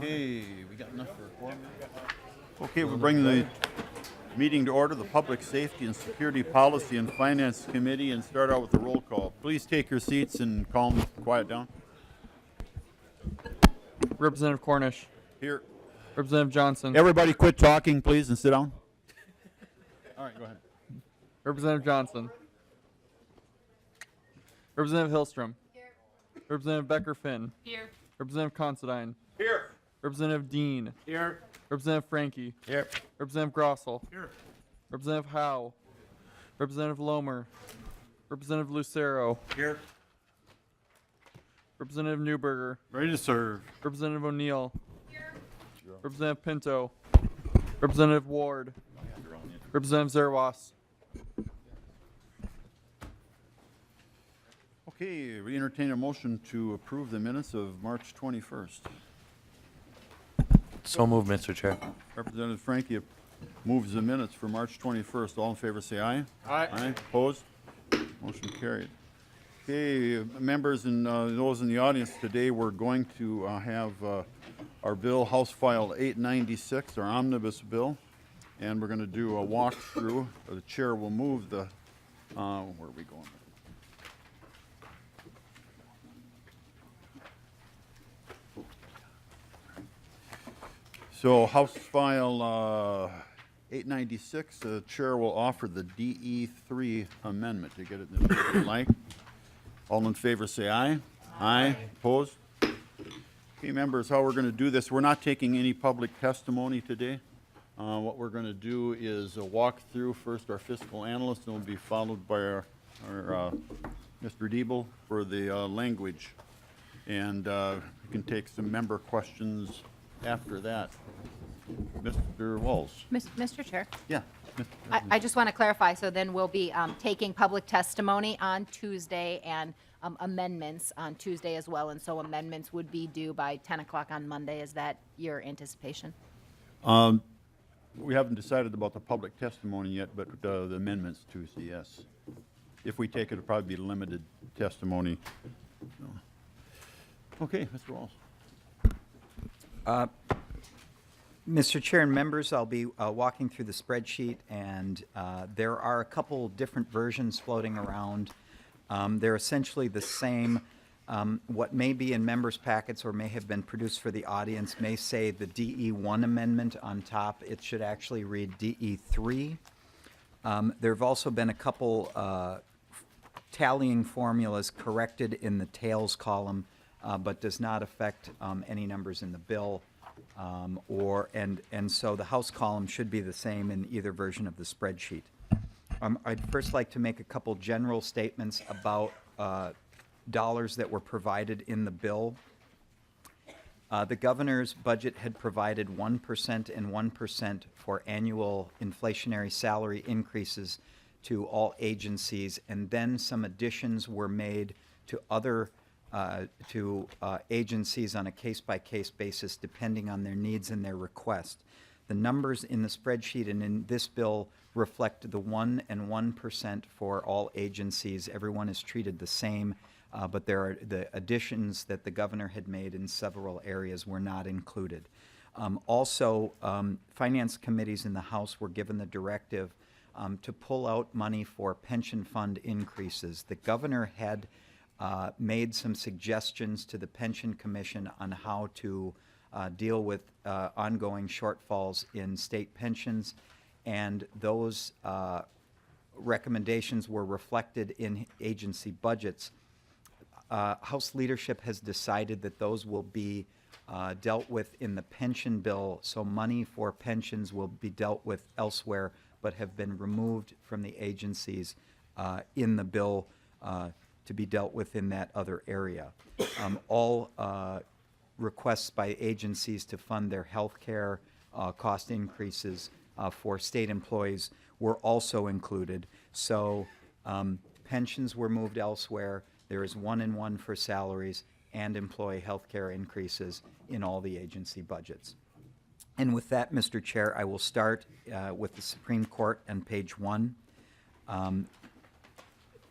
Okay, we got enough for a quorum? Okay, we'll bring the meeting to order, the Public Safety and Security Policy and Finance Committee, and start out with the roll call. Please take your seats and calm, quiet down. Representative Cornish. Here. Representative Johnson. Everybody quit talking, please, and sit down. All right, go ahead. Representative Johnson. Representative Hillstrom. Here. Representative Becker-Finn. Here. Representative Considine. Here. Representative Dean. Here. Representative Frankie. Here. Representative Grossel. Here. Representative Howe. Representative Lomer. Representative Lucero. Here. Representative Newberger. Ready to serve. Representative O'Neill. Here. Representative Pinto. Representative Ward. Representative Zerwas. Okay, we entertain a motion to approve the minutes of March 21st. So moved, Mr. Chair. Representative Frankie moves the minutes for March 21st. All in favor say aye. Aye. Aye. Opposed? Motion carried. Okay, members and those in the audience, today we're going to have our bill, House File 896, our Omnibus bill, and we're going to do a walkthrough. The chair will move the, where are we going? So House File 896, the chair will offer the DE3 amendment. You get it in the like. All in favor say aye. Aye. Opposed? Okay, members, how we're going to do this, we're not taking any public testimony today. What we're going to do is a walk through first our fiscal analyst, and will be followed by our Mr. Diebel for the language. And we can take some member questions after that. Mr. Walls. Mr. Chair, Yeah. I just want to clarify, so then we'll be taking public testimony on Tuesday and amendments on Tuesday as well, and so amendments would be due by 10 o'clock on Monday. Is that your anticipation? We haven't decided about the public testimony yet, but the amendments Tuesday, yes. If we take it, it'll probably be limited testimony. Okay, Mr. Walls. Mr. Chair and members, I'll be walking through the spreadsheet, and there are a couple different versions floating around. They're essentially the same. What may be in members' packets or may have been produced for the audience may say the DE1 amendment on top. It should actually read DE3. There have also been a couple tallying formulas corrected in the tails column, but does not affect any numbers in the bill. And so the House column should be the same in either version of the spreadsheet. I'd first like to make a couple general statements about dollars that were provided in the bill. The governor's budget had provided 1% and 1% for annual inflationary salary increases to all agencies, and then some additions were made to other agencies on a case-by-case basis depending on their needs and their request. The numbers in the spreadsheet and in this bill reflect the 1% and 1% for all agencies. Everyone is treated the same, but there are the additions that the governor had made in several areas were not included. Also, finance committees in the House were given the directive to pull out money for pension fund increases. The governor had made some suggestions to the Pension Commission on how to deal with ongoing shortfalls in state pensions, and those recommendations were reflected in agency budgets. House leadership has decided that those will be dealt with in the pension bill, so money for pensions will be dealt with elsewhere, but have been removed from the agencies in the bill to be dealt with in that other area. All requests by agencies to fund their health care cost increases for state employees were also included. So pensions were moved elsewhere. There is 1 and 1 for salaries and employee health care increases in all the agency budgets. And with that, Mr. Chair, I will start with the Supreme Court on page 1.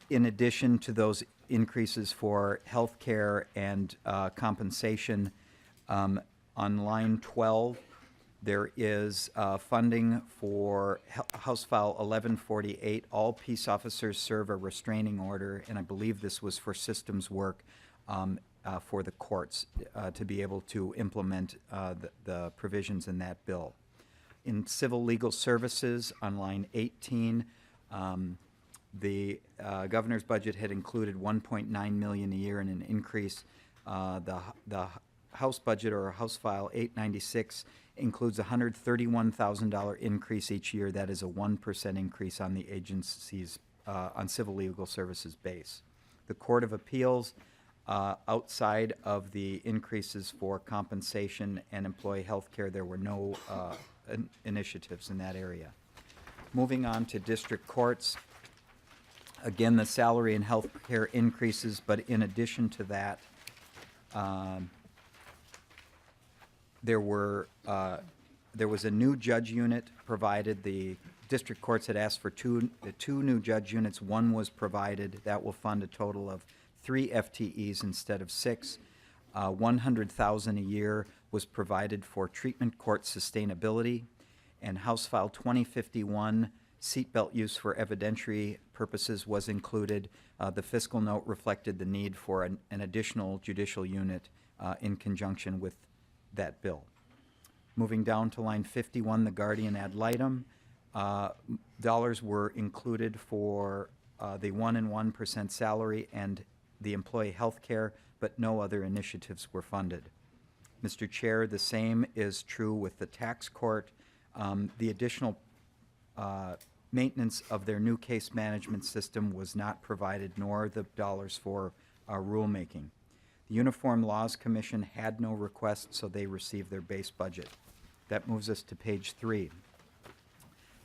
In addition to those increases for health care and compensation, On line 12, there is funding for House File 1148. All peace officers serve a restraining order, and I believe this was for systems work for the courts to be able to implement the provisions in that bill. In civil legal services, on line 18, the governor's budget had included $1.9 million a year in an increase. The House budget, or House File 896, includes a $131,000 increase each year. That is a 1% increase on the agency's on civil legal services base. The Court of Appeals, outside of the increases for compensation and employee health care, there were no initiatives in that area. Moving on to district courts, again, the salary and health care increases, but in addition to that, there was a new judge unit provided. The district courts had asked for two new judge units. One was provided. That will fund a total of 3 FTEs instead of 6. $100,000 a year was provided for treatment court sustainability. And House File 2051, seatbelt use for evidentiary purposes, was included. The fiscal note reflected the need for an additional judicial unit in conjunction with that bill. Moving down to line 51, the guardian ad litem, dollars were included for the 1% salary and the employee health care, but no other initiatives were funded. Mr. Chair, the same is true with the tax court. The additional maintenance of their new case management system was not provided, nor the dollars for rulemaking. The Uniform Laws Commission had no request, so they received their base budget. That moves us to page 3.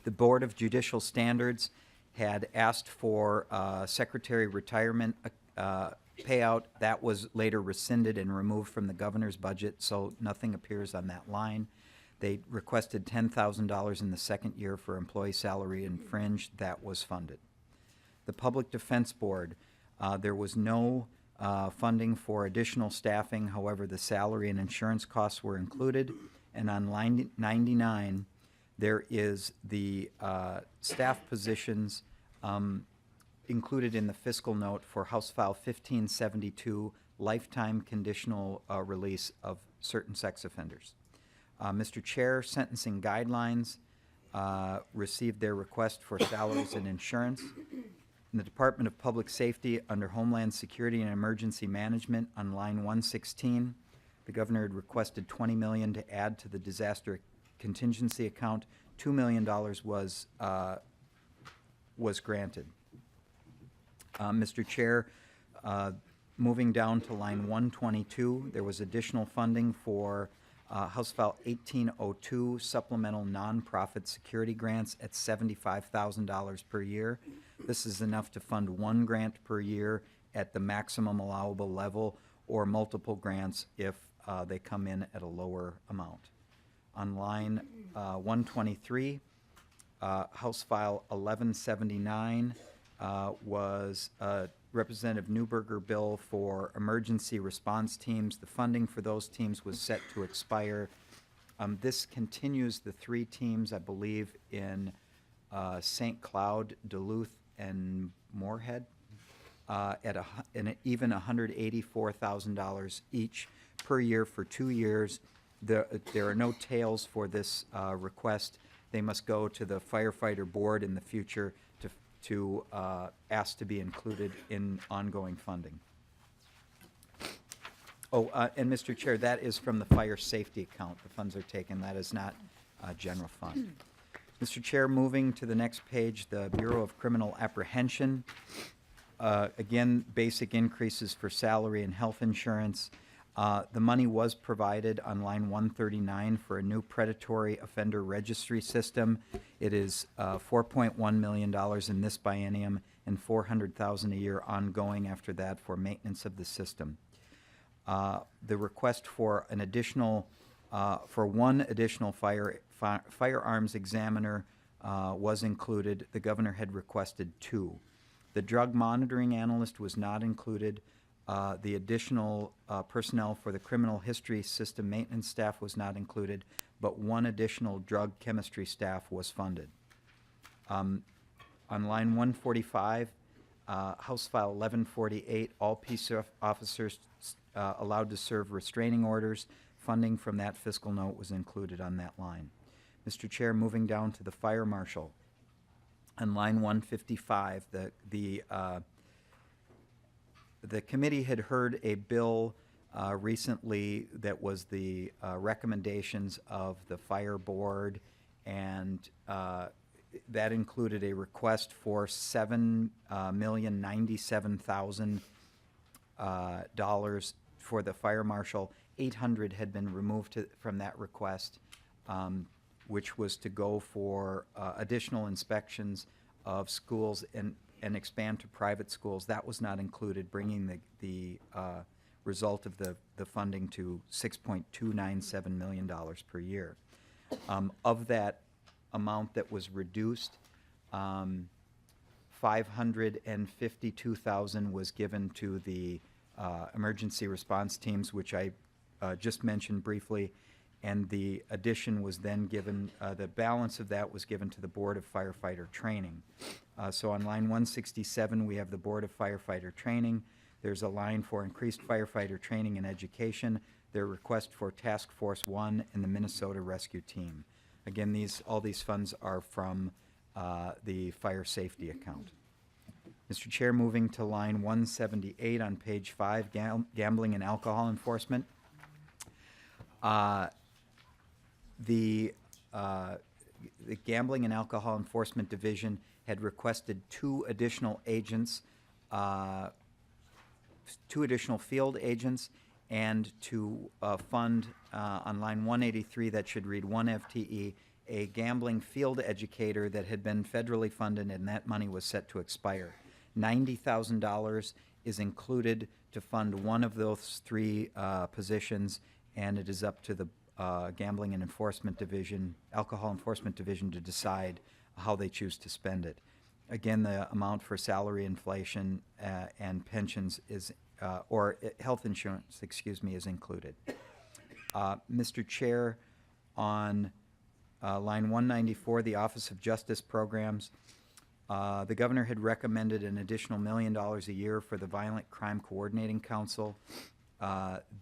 The Board of Judicial Standards had asked for secretary retirement payout. That was later rescinded and removed from the governor's budget, so nothing appears on that line. They requested $10,000 in the second year for employee salary and fringe. That was funded. The Public Defense Board, there was no funding for additional staffing. However, the salary and insurance costs were included. And on line 99, there is the staff positions included in the fiscal note for House File 1572, lifetime conditional release of certain sex offenders. Mr. Chair, sentencing guidelines received their request for salaries and insurance. In the Department of Public Safety, under Homeland Security and Emergency Management, on line 116, the governor had requested $20 million to add to the disaster contingency account. $2 million was granted. Mr. Chair, moving down to line 122, there was additional funding for House File 1802, supplemental nonprofit security grants at $75,000 per year. This is enough to fund one grant per year at the maximum allowable level, or multiple grants if they come in at a lower amount. On line 123, House File 1179 was Representative Newberger bill for emergency response teams. The funding for those teams was set to expire. This continues the 3 teams, I believe, in St. Cloud, Duluth, and Moorhead at even $184,000 each per year for 2 years. There are no tails for this request. They must go to the firefighter board in the future to ask to be included in ongoing funding. Oh, and Mr. Chair, that is from the fire safety account. The funds are taken. That is not general fund. Mr. Chair, moving to the next page, the Bureau of Criminal Apprehension. Again, basic increases for salary and health insurance. The money was provided on line 139 for a new predatory offender registry system. It is $4.1 million in this biennium and $400,000 a year ongoing after that for maintenance of the system. The request for an additional, for one additional firearms examiner was included. The governor had requested 2. The drug monitoring analyst was not included. The additional personnel for the criminal history system maintenance staff was not included, but one additional drug chemistry staff was funded. On line 145, House File 1148, all peace officers allowed to serve restraining orders. Funding from that fiscal note was included on that line. Mr. Chair, moving down to the fire marshal. On line 155, the committee had heard a bill recently that was the recommendations of the fire board, and that included a request for $7,097,000 for the fire marshal. 800 had been removed from that request, which was to go for additional inspections of schools and expand to private schools. That was not included, bringing the result of the funding to $6.297 million per year. Of that amount that was reduced, $552,000 was given to the emergency response teams, which I just mentioned briefly, and the addition was then given, the balance of that was given to the Board of Firefighter Training. So on line 167, we have the Board of Firefighter Training. There's a line for increased firefighter training and education, their request for Task Force 1 and the Minnesota Rescue Team. Again, all these funds are from the fire safety account. Mr. Chair, moving to line 178 on page 5, gambling and alcohol enforcement. The Gambling and Alcohol Enforcement Division had requested two additional agents, two additional field agents, and to fund on line 183, that should read 1 FTE, a gambling field educator that had been federally funded, and that money was set to expire. $90,000 is included to fund one of those three positions, and it is up to the Gambling and Enforcement Division, Alcohol Enforcement Division, to decide how they choose to spend it. Again, the amount for salary inflation and pensions is, or health insurance, excuse me, is included. Mr. Chair, on line 194, the Office of Justice Programs, the governor had recommended an additional $1 million a year for the Violent Crime Coordinating Council.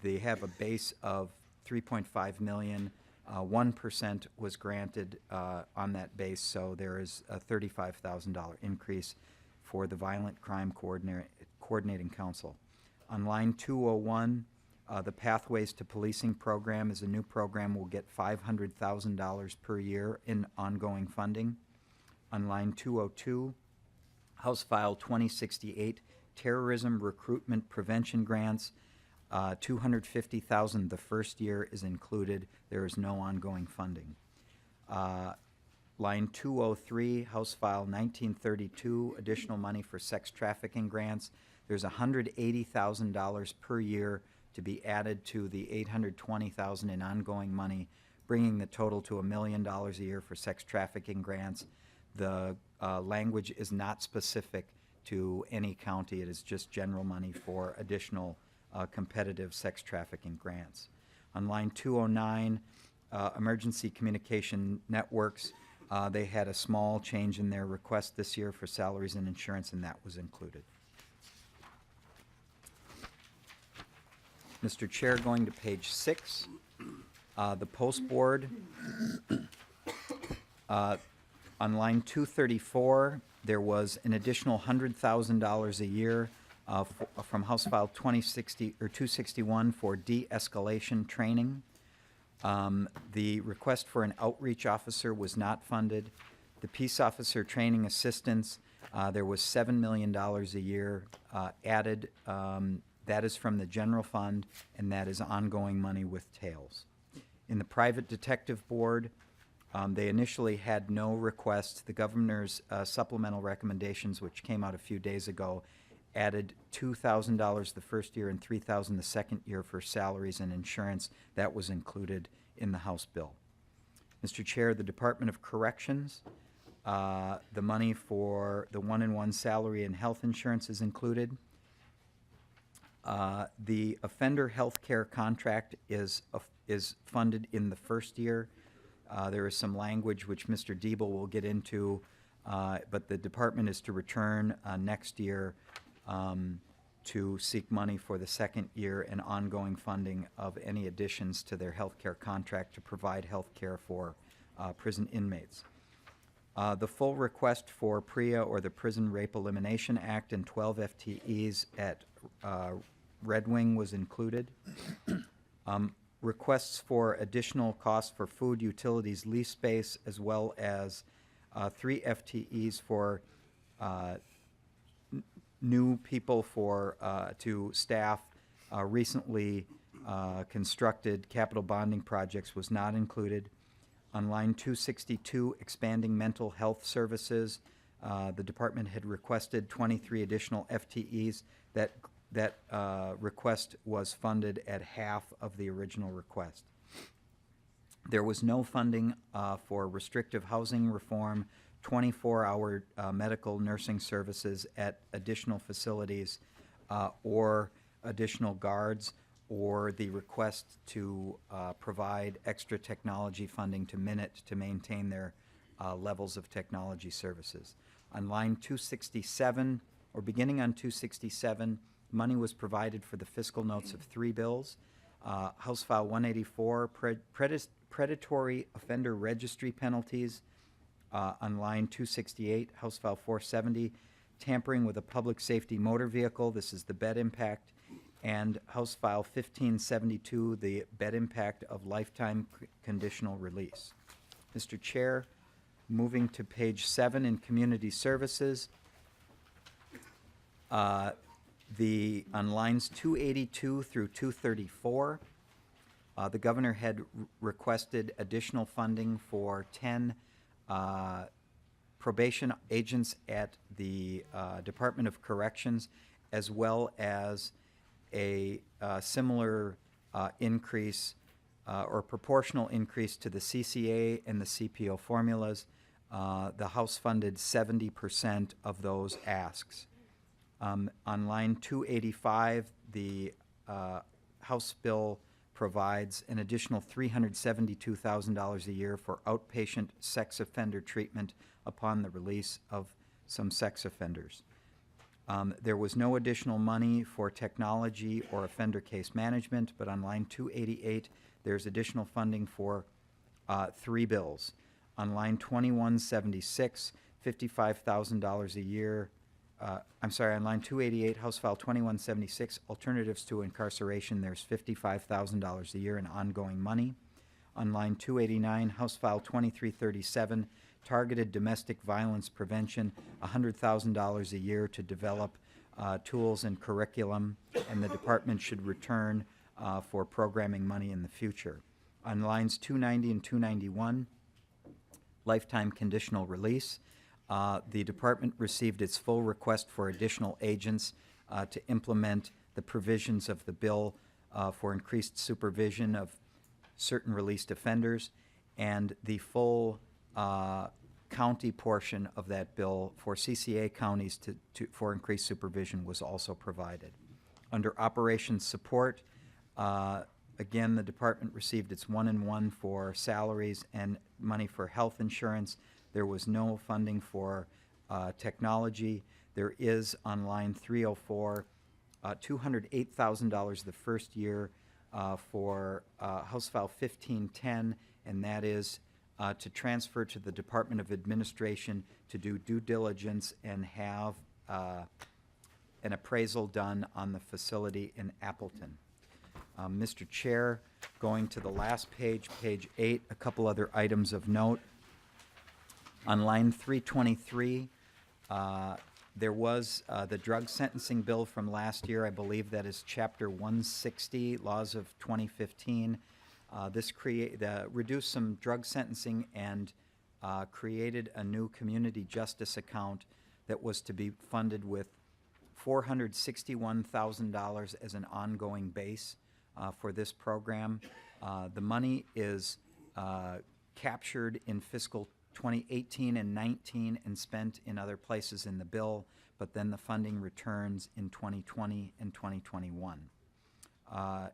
They have a base of $3.5 million. 1% was granted on that base, so there is a $35,000 increase for the Violent Crime Coordinating Council. On line 201, the Pathways to Policing program is a new program. Will get $500,000 per year in ongoing funding. On line 202, House File 2068, Terrorism Recruitment Prevention Grants, $250,000 the first year is included. There is no ongoing funding. Line 203, House File 1932, additional money for sex trafficking grants. There's $180,000 per year to be added to the $820,000 in ongoing money, bringing the total to $1 million a year for sex trafficking grants. The language is not specific to any county. It is just general money for additional competitive sex trafficking grants. On line 209, Emergency Communication Networks, they had a small change in their request this year for salaries and insurance, and that was included. Mr. Chair, going to page 6, the Post Board, on line 234, there was an additional $100,000 a year from House File 2060 or 261 for de-escalation training. The request for an outreach officer was not funded. The peace officer training assistance, there was $7 million a year added. That is from the general fund, and that is ongoing money with tails. In the private detective board, they initially had no requests. The governor's supplemental recommendations, which came out a few days ago, added $2,000 the first year and $3,000 the second year for salaries and insurance. That was included in the House bill. Mr. Chair, the Department of Corrections, the money for the 1-in-1 salary and health insurance is included. The offender health care contract is funded in the first year. There is some language which Mr. Diebel will get into, but the department is to return next year to seek money for the second year and ongoing funding of any additions to their health care contract to provide health care for prison inmates. The full request for PREA, or the Prison Rape Elimination Act, and 12 FTEs at Red Wing was included. Requests for additional costs for food, utilities, lease space, as well as 3 FTEs for new people to staff recently constructed capital bonding projects was not included. On line 262, expanding mental health services, the department had requested 23 additional FTEs. That request was funded at half of the original request. There was no funding for restrictive housing reform, 24-hour medical nursing services at additional facilities, or additional guards, or the request to provide extra technology funding to Minute to maintain their levels of technology services. On line 267, or beginning on 267, money was provided for the fiscal notes of 3 bills. House File 184, predatory offender registry penalties. On line 268, House File 470, tampering with a public safety motor vehicle. This is the bed impact. And House File 1572, the bed impact of lifetime conditional release. Mr. Chair, moving to page 7 in Community Services, on lines 282 through 234, the governor had requested additional funding for 10 probation agents at the Department of Corrections, as well as a similar increase or proportional increase to the CCA and the CPO formulas. The House funded 70% of those asks. On line 285, the House bill provides an additional $372,000 a year for outpatient sex offender treatment upon the release of some sex offenders. There was no additional money for technology or offender case management, but on line 288, there's additional funding for 3 bills. On line 2176, $55,000 a year. On line 288, House File 2176, Alternatives to Incarceration, there's $55,000 a year in ongoing money. On line 289, House File 2337, Targeted Domestic Violence Prevention, $100,000 a year to develop tools and curriculum, and the department should return for programming money in the future. On lines 290 and 291, Lifetime Conditional Release, the department received its full request for additional agents to implement the provisions of the bill for increased supervision of certain released offenders, and the full county portion of that bill for CCA counties for increased supervision was also provided. Under operations support, again, the department received its 1-in-1 for salaries and money for health insurance. There was no funding for technology. There is, on line 304, $208,000 the first year for House File 1510, and that is to transfer to the Department of Administration to do due diligence and have an appraisal done on the facility in Appleton. Mr. Chair, going to the last page, page 8, a couple other items of note. On line 323, there was the drug sentencing bill from last year. I believe that is Chapter 160, Laws of 2015. This reduced some drug sentencing and created a new community justice account that was to be funded with $461,000 as an ongoing base for this program. The money is captured in fiscal 2018 and 19 and spent in other places in the bill, but then the funding returns in 2020 and 2021. And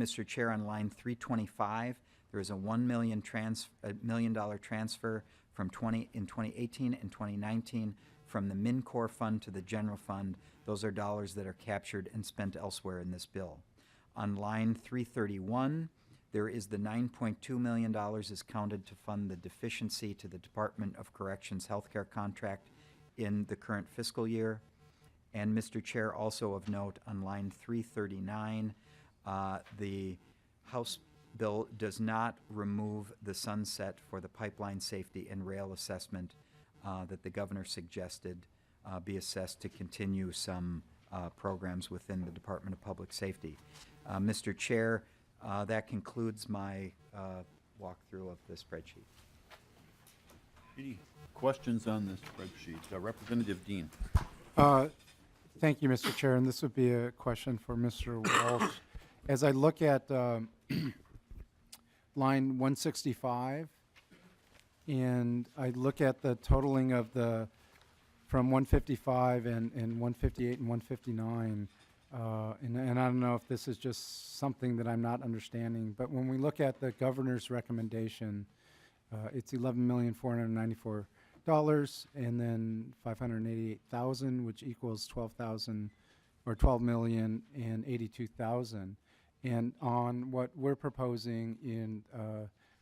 Mr. Chair, on line 325, there is a $1 million transfer from 2018 and 2019 from the MinCore fund to the general fund. Those are dollars that are captured and spent elsewhere in this bill. On line 331, there is the $9.2 million is counted to fund the deficiency to the Department of Corrections healthcare contract in the current fiscal year. And Mr. Chair, also of note, on line 339, the House bill does not remove the sunset for the pipeline safety and rail assessment that the governor suggested be assessed to continue some programs within the Department of Public Safety. Mr. Chair, that concludes my walkthrough of the spreadsheet. Any questions on this spreadsheet? Representative Dean. Thank you, Mr. Chair, and this would be a question for Mr. Walsh. As I look at line 165, and I look at the totaling of the, from 155 and 158 and 159, and I don't know if this is just something that I'm not understanding, but when we look at the governor's recommendation, it's $11,494, and then $588,000, which equals $12,000 or $12,082,000. And on what we're proposing in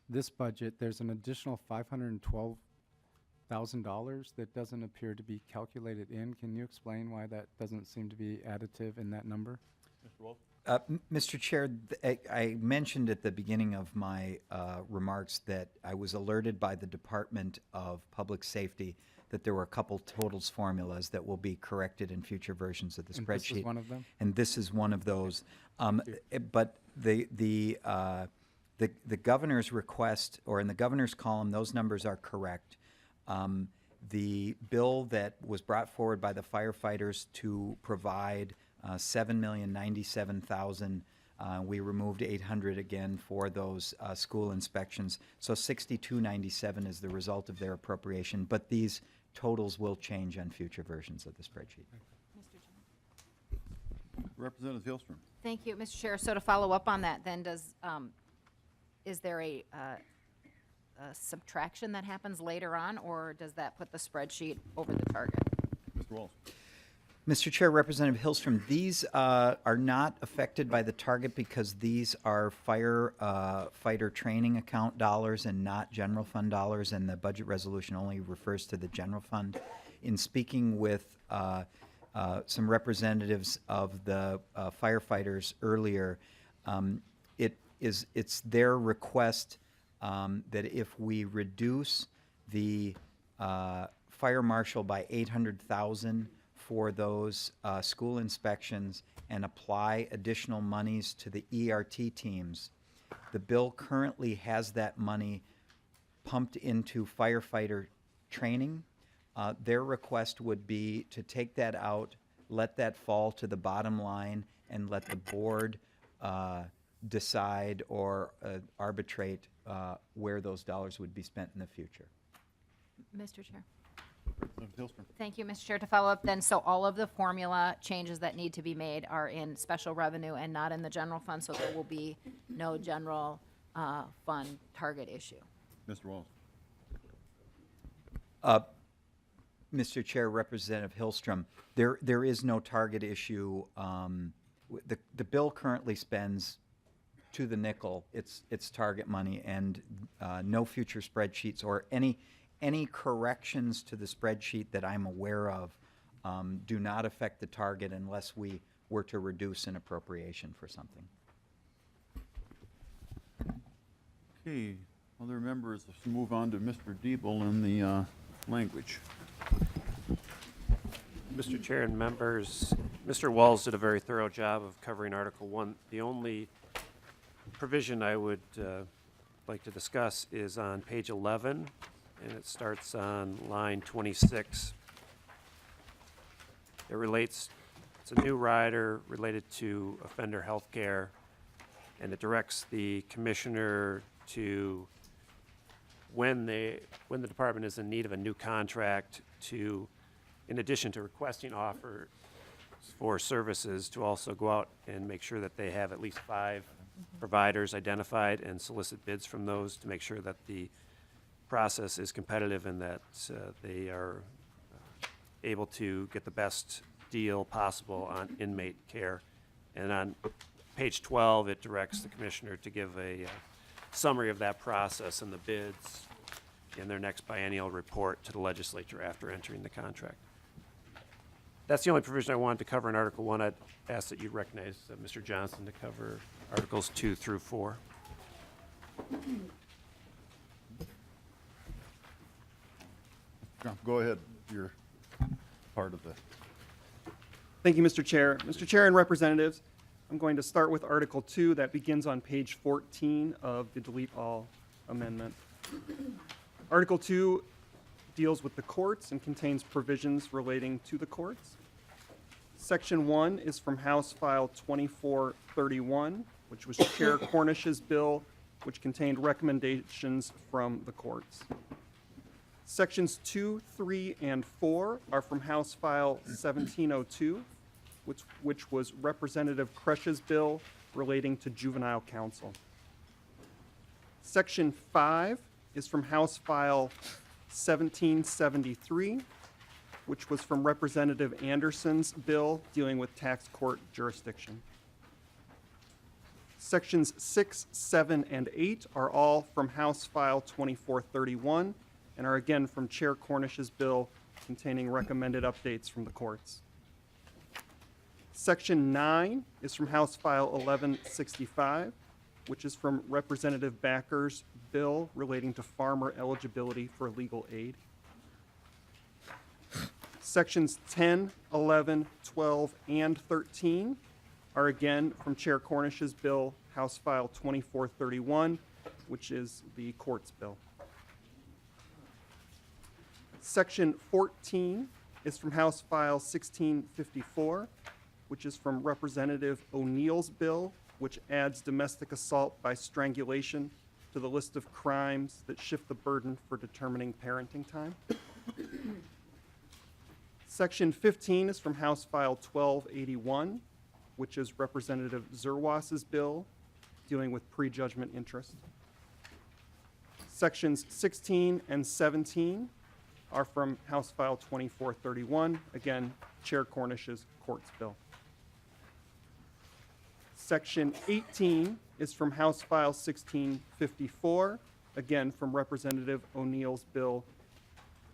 this budget, there's an additional $512,000 that doesn't appear to be calculated in. Can you explain why that doesn't seem to be additive in that number? Mr. Wolf? Mr. Chair, I mentioned at the beginning of my remarks that I was alerted by the Department of Public Safety that there were a couple totals formulas that will be corrected in future versions of the And spreadsheet. this is one of them? And this is one of those. But the governor's request, or in the governor's column, those numbers are correct. The bill that was brought forward by the firefighters to provide $7,097,000. We removed $800 again for those school inspections. So $62,97 is the result of their appropriation. But these totals will change on future versions of the spreadsheet. Representative Hillstrom. Thank you, Mr. Chair. So to follow up on that, then is there a subtraction that happens later on, or does that put the spreadsheet over the target? Mr. Walsh. Mr. Chair, Representative Hillstrom, these are not affected by the target because these are fighter training account dollars and not general fund dollars, and the budget resolution only refers to the general fund. In speaking with some representatives of the firefighters earlier, it's their request that if we reduce the fire marshal by $800,000 for those school inspections and apply additional monies to the ERT teams, the bill currently has that money pumped into firefighter training. Their request would be to take that out, let that fall to the bottom line, and let the board decide or arbitrate where those dollars would be spent in the future. Mr. Chair. Representative Hillstrom. Thank you, Mr. Chair. To follow up then, so all of the formula changes that need to be made are in special revenue and not in the general fund, so there will be no general fund target issue. Mr. Walsh. Mr. Chair, Representative Hillstrom, there is no target issue. The bill currently spends to the nickel its target money, and no future spreadsheets or any corrections to the spreadsheet that I'm aware of do not affect the target unless we were to reduce an appropriation for something. Okay, other members, let's move on to Mr. Diebel and the language. Mr. Chair and members, Mr. Walls did a very thorough job of covering Article 1. The only provision I would like to discuss is on page 11, and it starts on line 26. It relates, it's a new rider related to offender health care, and it directs the commissioner to, when the department is in need of a new contract, to in addition to requesting offers for services, to also go out and make sure that they have at least 5 providers identified and solicit bids from those to make sure that the process is competitive and that they are able to get the best deal possible on inmate care. And on page 12, it directs the commissioner to give a summary of that process and the bids in their next biennial report to the legislature after entering the contract. That's the only provision I wanted to cover in Article 1. I'd ask that you recognize Mr. Johnson to cover Articles 2 through 4. John, go ahead, you're part of the, Thank you, Mr. Chair. Mr. Chair and Representatives, I'm going to start with Article 2 that begins on page 14 of the Delete All Amendment. Article 2 deals with the courts and contains provisions relating to the courts. Section 1 is from House File 2431, which was Chair Cornish's bill, which contained recommendations from the courts. Sections 2, 3, and 4 are from House File 1702, which was Representative Kresch's bill relating to juvenile counsel. Section 5 is from House File 1773, which was from Representative Anderson's bill dealing with tax court jurisdiction. Sections 6, 7, and 8 are all from House File 2431 and are again from Chair Cornish's bill containing recommended updates from the courts. Section 9 is from House File 1165, which is from Representative Backer's bill relating to farmer eligibility for legal aid. Sections 10, 11, 12, and 13 are again from Chair Cornish's bill, House File 2431, which is the court's bill. Section 14 is from House File 1654, which is from Representative O'Neill's bill, which adds domestic assault by strangulation to the list of crimes that shift the burden for determining parenting time. Section 15 is from House File 1281, which is Representative Zerwas's bill dealing with prejudgment interest. Sections 16 and 17 are from House File 2431, again, Chair Cornish's court's bill. Section 18 is from House File 1654, again, from Representative O'Neill's bill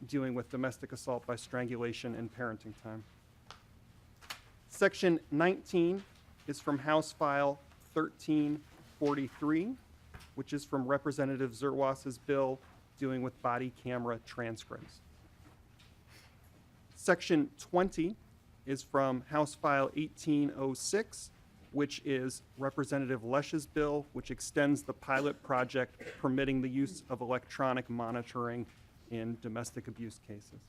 dealing with domestic assault by strangulation and parenting time. Section 19 is from House File 1343, which is from Representative Zerwas's bill dealing with body camera transcripts. Section 20 is from House File 1806, which is Representative Lesch's bill, which extends the pilot project permitting the use of electronic monitoring in domestic abuse cases.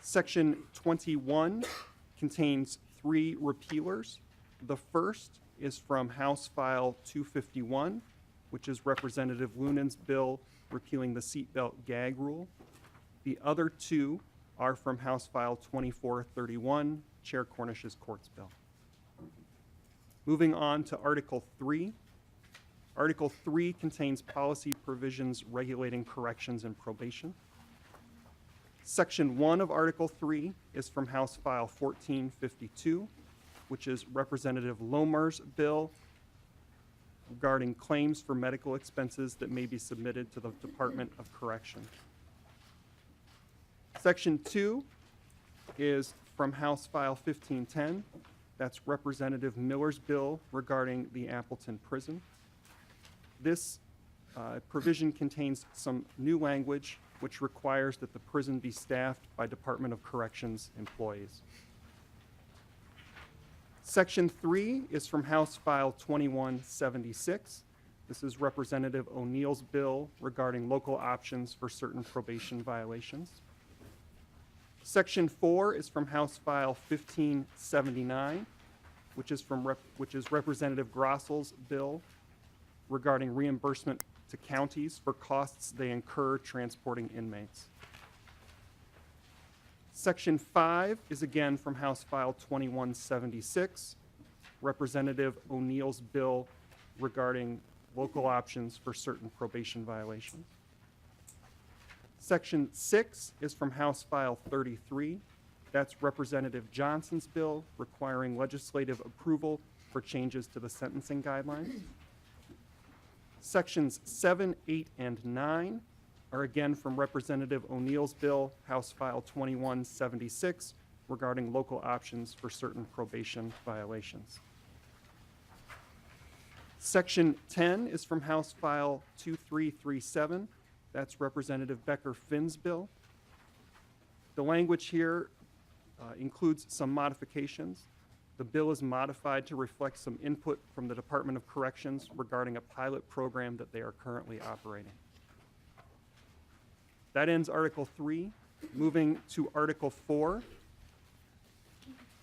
Section 21 contains 3 repealers. The first is from House File 251, which is Representative Lunen's bill repealing the seatbelt gag rule. The other 2 are from House File 2431, Chair Cornish's court's bill. Moving on to Article 3. Article 3 contains policy provisions regulating corrections and probation. Section 1 of Article 3 is from House File 1452, which is Representative Lomer's bill regarding claims for medical expenses that may be submitted to the Department of Correction. Section 2 is from House File 1510. That's Representative Miller's bill regarding the Appleton Prison. This provision contains some new language which requires that the prison be staffed by Department of Corrections employees. Section 3 is from House File 2176. This is Representative O'Neill's bill regarding local options for certain probation violations. Section 4 is from House File 1579, which is Representative Grossel's bill regarding reimbursement to counties for costs they incur transporting inmates. Section 5 is again from House File 2176, Representative O'Neill's bill regarding local options for certain probation violations. Section 6 is from House File 33. That's Representative Johnson's bill requiring legislative approval for changes to the sentencing guidelines. Sections 7, 8, and 9 are again from Representative O'Neill's bill, House File 2176, regarding local options for certain probation violations. Section 10 is from House File 2337. That's Representative Becker Finn's bill. The language here includes some modifications. The bill is modified to reflect some input from the Department of Corrections regarding a pilot program that they are currently operating. That ends Article 3. Moving to Article 4.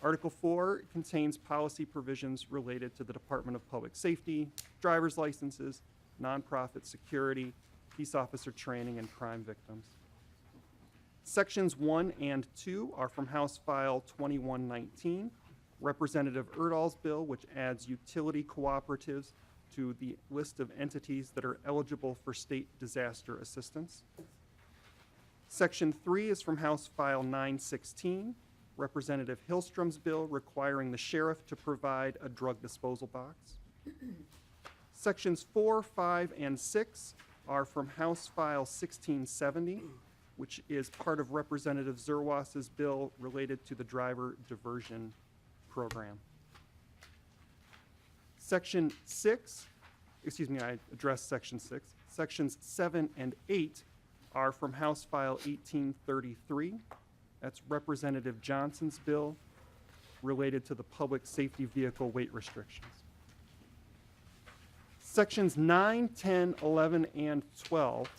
Article 4 contains policy provisions related to the Department of Public Safety, driver's licenses, nonprofit security, peace officer training, and crime victims. Sections 1 and 2 are from House File 2119, Representative Erdahl's bill, which adds utility cooperatives to the list of entities that are eligible for state disaster assistance. Section 3 is from House File 916, Representative Hillstrom's bill requiring the sheriff to provide a drug disposal box. Sections 4, 5, and 6 are from House File 1670, which is part of Representative Zerwas's bill related to the driver diversion program. Section 6, I addressed Section 6. Sections 7 and 8 are from House File 1833. That's Representative Johnson's bill related to the public safety vehicle weight restrictions. Sections 9, 10, 11, and 12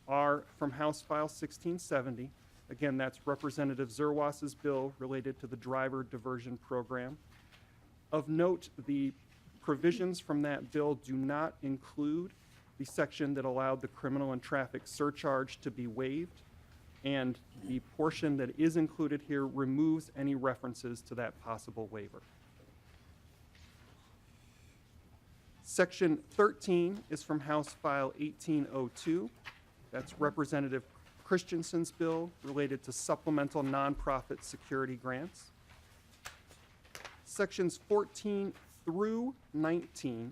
are from House File 1670. Again, that's Representative Zerwas's bill related to the driver diversion program. Of note, the provisions from that bill do not include the section that allowed the criminal and traffic surcharge to be waived, and the portion that is included here removes any references to that possible waiver. Section 13 is from House File 1802. That's Representative Christensen's bill related to supplemental nonprofit security grants. Sections 14 through 19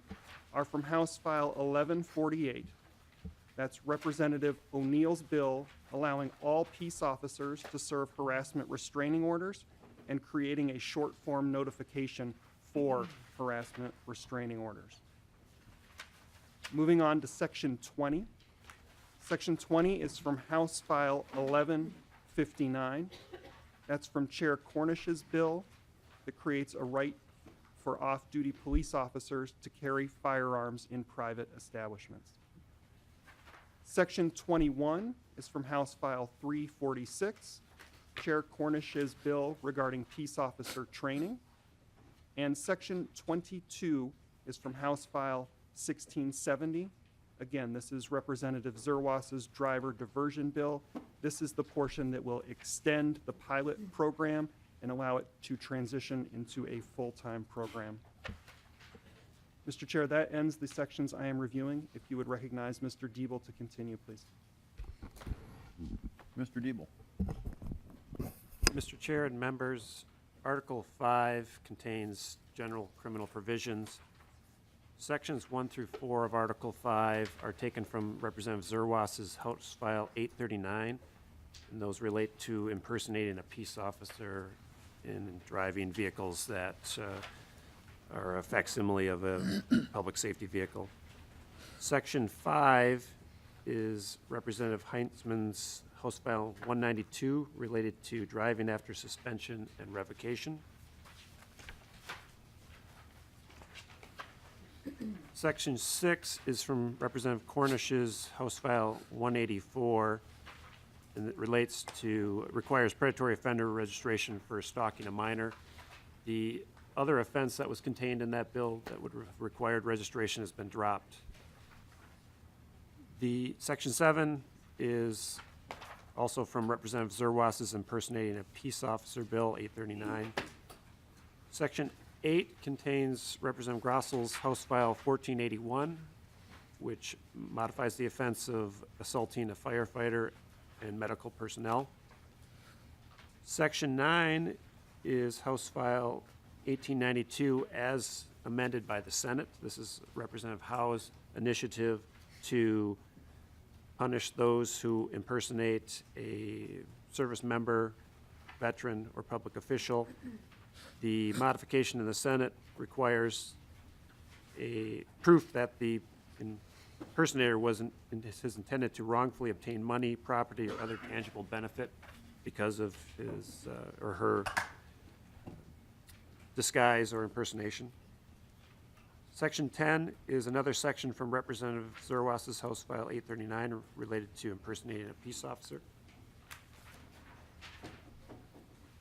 are from House File 1148. That's Representative O'Neill's bill allowing all peace officers to serve harassment restraining orders and creating a short form notification for harassment restraining orders. Moving on to Section 20. Section 20 is from House File 1159. That's from Chair Cornish's bill that creates a right for off-duty police officers to carry firearms in private establishments. Section 21 is from House File 346, Chair Cornish's bill regarding peace officer training. And Section 22 is from House File 1670. Again, this is Representative Zerwas's driver diversion bill. This is the portion that will extend the pilot program and allow it to transition into a full-time program. Mr. Chair, that ends the sections I am reviewing. If you would recognize Mr. Diebel to continue, please. Mr. Diebel. Mr. Chair and members, Article 5 contains general criminal provisions. Sections 1 through 4 of Article 5 are taken from Representative Zerwas's House File 839, and those relate to impersonating a peace officer in driving vehicles that are a facsimile of a public safety vehicle. Section 5 is Representative Heintzman's House File 192, related to driving after suspension and revocation. Section 6 is from Representative Cornish's House File 184, and it requires predatory offender registration for stalking a minor. The other offense that was contained in that bill that would have required registration has been dropped. The Section 7 is Also from Representative Zerwas is impersonating a peace officer bill, 839. Section 8 contains Representative Grossel's House File 1481, which modifies the offense of assaulting a firefighter and medical personnel. Section 9 is House File 1892 as amended by the Senate. This is Representative Howe's initiative to punish those who impersonate a service member, veteran, or public official. The modification in the Senate requires a proof that the impersonator is intended to wrongfully obtain money, property, or other tangible benefit because of his or her disguise or impersonation. Section 10 is another section from Representative Zerwas's House File 839 related to impersonating a peace officer.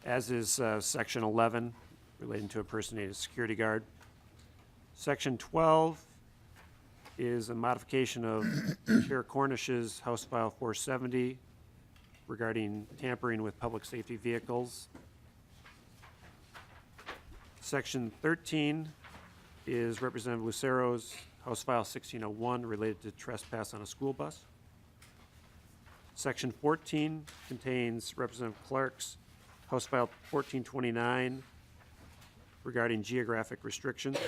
As is Section 11 relating to impersonating a security guard. Section 12 is a modification of Chair Cornish's House File 470 regarding tampering with public safety vehicles. Section 13 is Representative Lucero's House File 1601 related to trespass on a school bus. Section 14 contains Representative Clark's House File 1429 regarding geographic restrictions.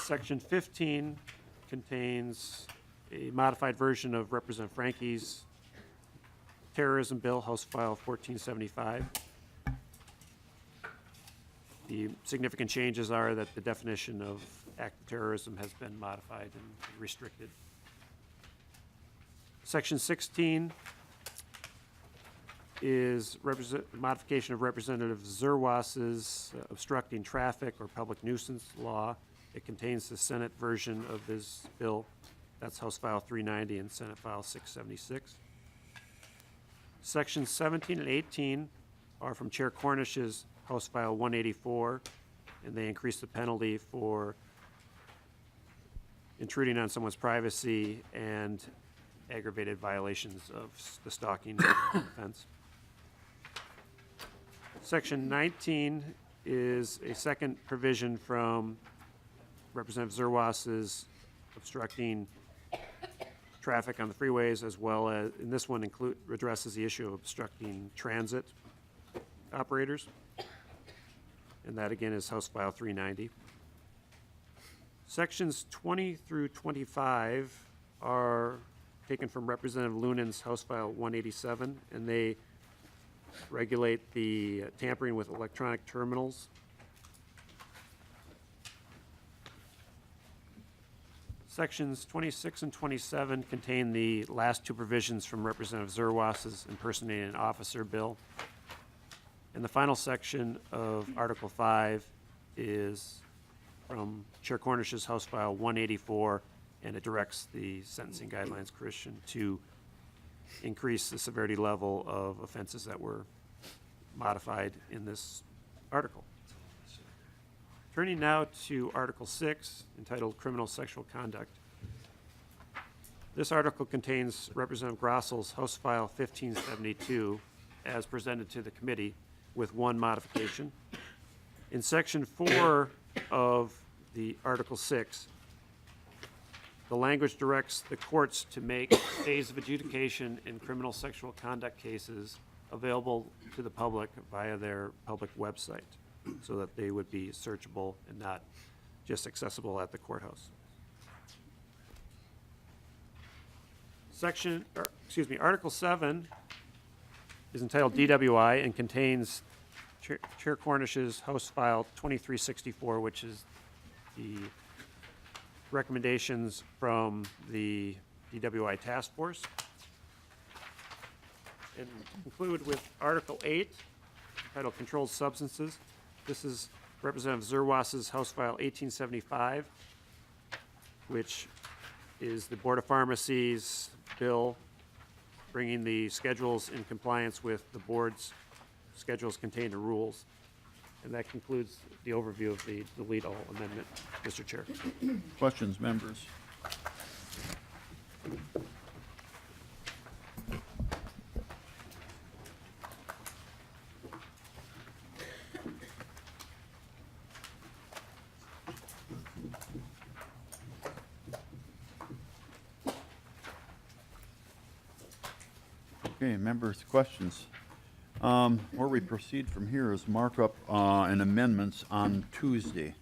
Section 15 contains a modified version of Representative Frankie's terrorism bill, House File 1475. The significant changes are that the definition of act of terrorism has been modified and restricted. Section 16 is modification of Representative Zerwas's obstructing traffic or public nuisance law. It contains the Senate version of this bill. That's House File 390 and Senate File 676. Sections 17 and 18 are from Chair Cornish's House File 184, and they increase the penalty for intruding on someone's privacy and aggravated violations of the stalking offense. Section 19 is a second provision from Representative Zerwas's obstructing traffic on the freeways, as well as, and this one addresses the issue of obstructing transit operators. And that again is House File 390. Sections 20 through 25 are taken from Representative Lunen's House File 187, and they regulate the tampering with electronic terminals. Sections 26 and 27 contain the last two provisions from Representative Zerwas's impersonating an officer bill. And the final section of Article 5 is from Chair Cornish's House File 184, and it directs the Sentencing Guidelines Commission to increase the severity level of offenses that were modified in this article. Turning now to Article 6, entitled Criminal Sexual Conduct. This article contains Representative Grossel's House File 1572 as presented to the committee with one modification. In Section 4 of the Article 6, the language directs the courts to make days of adjudication in criminal sexual conduct cases available to the public via their public website, so that they would be searchable and not just accessible at the courthouse. Article 7 is entitled DWI and contains Chair Cornish's House File 2364, which is the recommendations from the DWI Task Force. And conclude with Article 8, entitled Controlled Substances. This is Representative Zerwas's House File 1875, which is the Board of Pharmacy's bill bringing the schedules in compliance with the board's schedules contained in rules. And that concludes the overview of the delete all amendment, Mr. Chair. Questions, members? Okay, members, questions? Where we proceed from here is markup and amendments on Tuesday.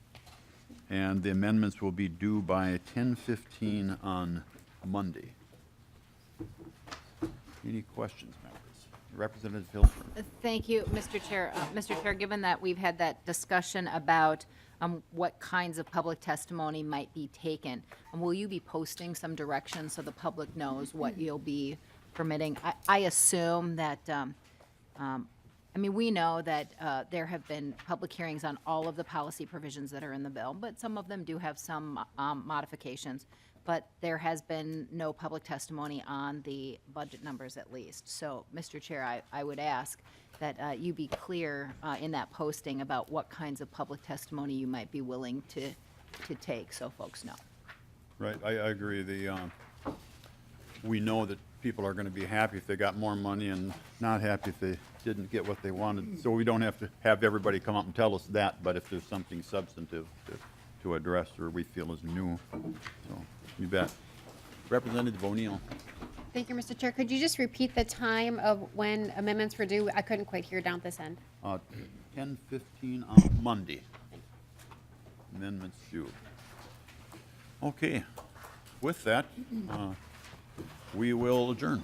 And the amendments will be due by 10:15 on Monday. Any questions, members? Representative Hilstrom. Thank you, Mr. Chair. Mr. Chair, given that we've had that discussion about what kinds of public testimony might be taken, will you be posting some directions so the public knows what you'll be permitting? I assume that, I mean, we know that there have been public hearings on all of the policy provisions that are in the bill, but some of them do have some modifications. But there has been no public testimony on the budget numbers at least. So, Mr. Chair, I would ask that you be clear in that posting about what kinds of public testimony you might be willing to take, so folks know. Right, I agree. We know that people are gonna be happy if they got more money and not happy if they didn't get what they wanted. So we don't have to have everybody come up and tell us that, but if there's something substantive to address or we feel is new, so, you bet. Representative O'Neill. Thank you, Mr. Chair. Could you just repeat the time of when amendments were due? I couldn't quite hear down at this end. 10:15 on Monday. Amendments due. Okay, with that, we will adjourn.